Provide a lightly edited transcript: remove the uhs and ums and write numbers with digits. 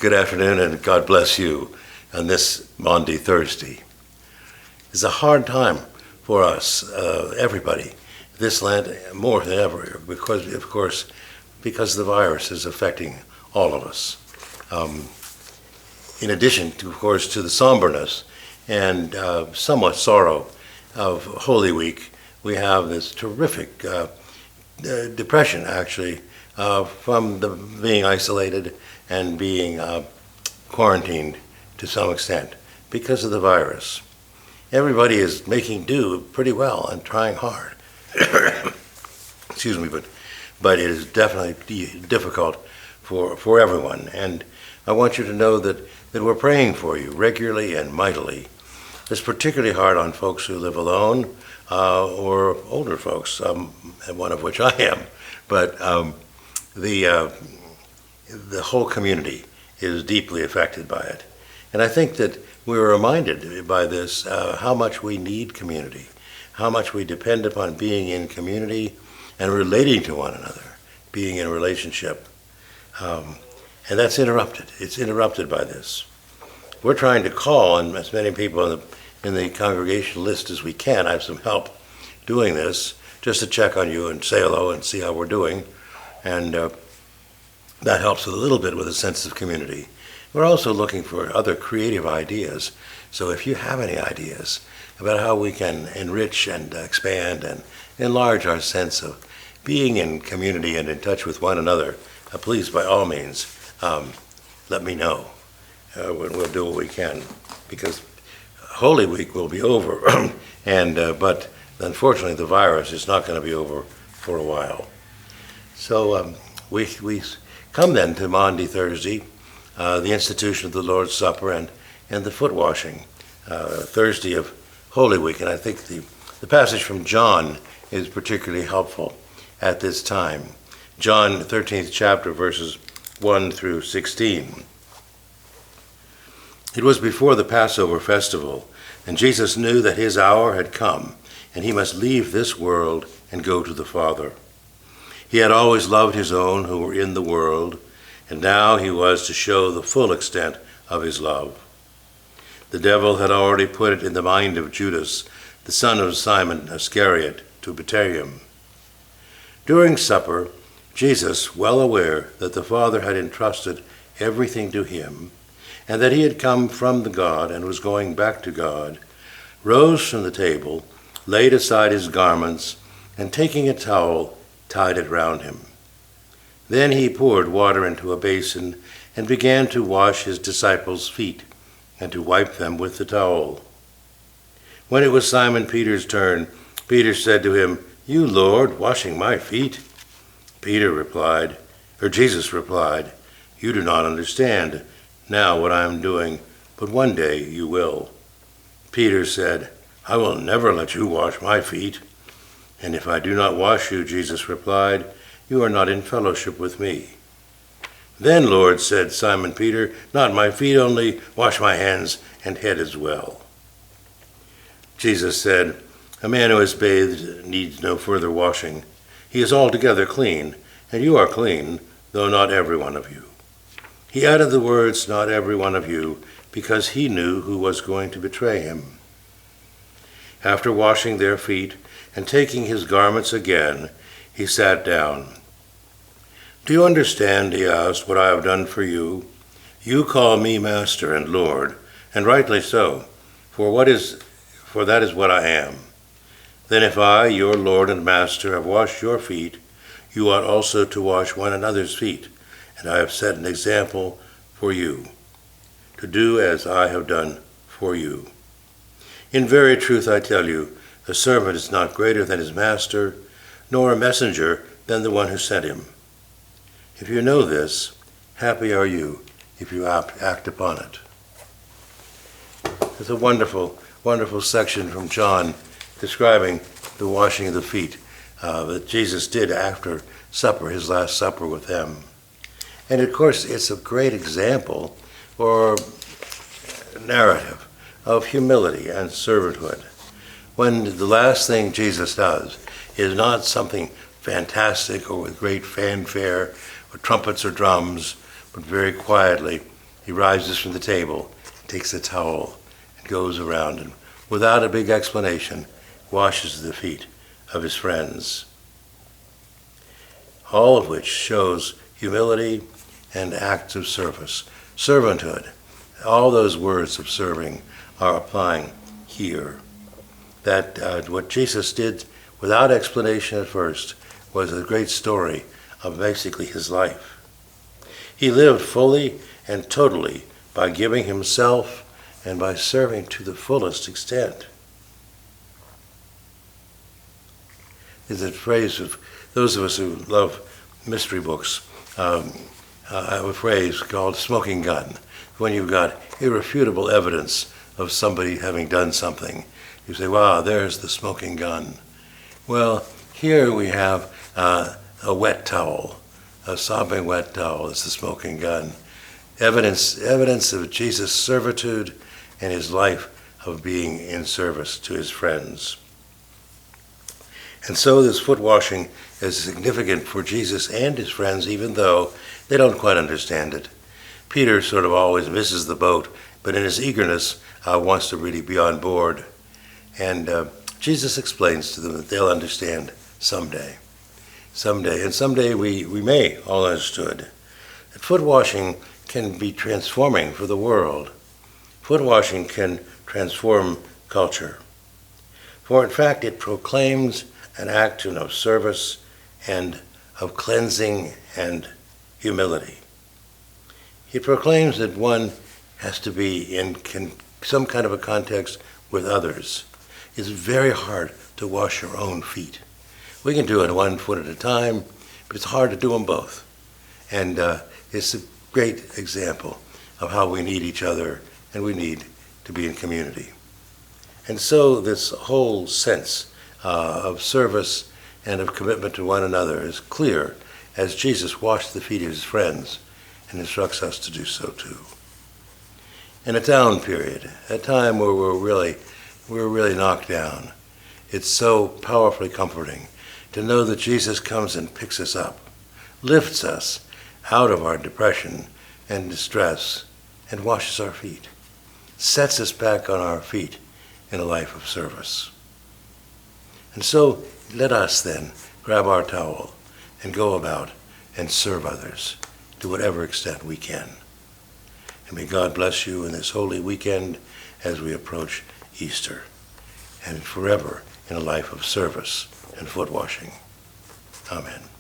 Good afternoon, and God bless you on this Maundy Thursday. It's a hard time for us, everybody, this land more than ever, because the virus is affecting all of us. In addition to, of course, to the somberness and somewhat sorrow of Holy Week, we have this terrific depression, actually, from being isolated and being quarantined to some extent because of the virus. Everybody is making do pretty well and trying hard. Excuse me, but it is definitely difficult for everyone. And I want you to know that we're praying for you regularly and mightily. It's particularly hard on folks who live alone or older folks, one of which I am. But the whole community is deeply affected by it. And I think that we were reminded by this how much we need community, how much we depend upon being in community and relating to one another, being in a relationship. And that's interrupted. It's interrupted by this. We're trying to call on as many people in the congregation list as we can. I have some help doing this, just to check on you and say hello and see how we're doing. And that helps a little bit with a sense of community. We're also looking for other creative ideas. So if you have any ideas about how we can enrich and expand and enlarge our sense of being in community and in touch with one another, please, by all means, let me know. We'll do what we can, because Holy Week will be over, but unfortunately the virus is not going to be over for a while. So we come then to Maundy Thursday, the institution of the Lord's Supper and the foot washing, Thursday of Holy Week. And I think the passage from John is particularly helpful at this time. John, 13th chapter, verses 1 through 16. It was before the Passover festival, and Jesus knew that his hour had come, and he must leave this world and go to the Father. He had always loved his own who were in the world, and now he was to show the full extent of his love. The devil had already put it in the mind of Judas, the son of Simon Iscariot, to betray him. During supper, Jesus, well aware that the Father had entrusted everything to him, and that he had come from the God and was going back to God, rose from the table, laid aside his garments, and taking a towel, tied it round him. Then he poured water into a basin and began to wash his disciples' feet and to wipe them with the towel. When it was Simon Peter's turn, Peter said to him, "You, Lord, washing my feet?" Jesus replied, "You do not understand now what I am doing, but one day you will." Peter said, "I will never let you wash my feet." "And if I do not wash you," Jesus replied, "you are not in fellowship with me." "Then, Lord," said Simon Peter, "not my feet only, wash my hands and head as well." Jesus said, "A man who has bathed needs no further washing. He is altogether clean, and you are clean, though not every one of you." He added the words, "not every one of you," because he knew who was going to betray him. After washing their feet and taking his garments again, he sat down. "Do you understand," he asked, "what I have done for you? You call me Master and Lord, and rightly so, for that is what I am. Then if I, your Lord and Master, have washed your feet, you ought also to wash one another's feet. And I have set an example for you, to do as I have done for you. In very truth I tell you, a servant is not greater than his master, nor a messenger than the one who sent him. If you know this, happy are you if you act upon it." It's a wonderful, wonderful section from John describing the washing of the feet that Jesus did after supper, his last supper with them. And of course, it's a great example or narrative of humility and servanthood. When the last thing Jesus does is not something fantastic or with great fanfare or trumpets or drums, but very quietly He rises from the table, takes a towel, and goes around and, without a big explanation, washes the feet of his friends. All of which shows humility and acts of service, servanthood. All those words of serving are applying here. That what Jesus did without explanation at first was a great story of basically his life. He lived fully and totally by giving himself and by serving to the fullest extent. There's a phrase of those of us who love mystery books, I have a phrase called smoking gun. When you've got irrefutable evidence of somebody having done something, you say, wow, there's the smoking gun. Well, here we have a wet towel, a sopping wet towel is the smoking gun. Evidence of Jesus' servitude and his life of being in service to his friends. And so this foot washing is significant for Jesus and his friends, even though they don't quite understand it. Peter sort of always misses the boat, but in his eagerness wants to really be on board. And Jesus explains to them that they'll understand someday. And someday we may all understood that foot washing can be transforming for the world. Foot washing can transform culture. For in fact, it proclaims an act of service and of cleansing and humility. It proclaims that one has to be in some kind of a context with others. It's very hard to wash your own feet. We can do it one foot at a time, but it's hard to do them both. And it's a great example of how we need each other and we need to be in community. And so this whole sense of service and of commitment to one another is clear as Jesus washed the feet of his friends and instructs us to do so too. In a down period, a time where we're really knocked down, it's so powerfully comforting to know that Jesus comes and picks us up, lifts us out of our depression and distress, and washes our feet, sets us back on our feet in a life of service. And so let us then grab our towel and go about and serve others to whatever extent we can. And may God bless you in this holy weekend as we approach Easter, and forever in a life of service and foot washing. Amen.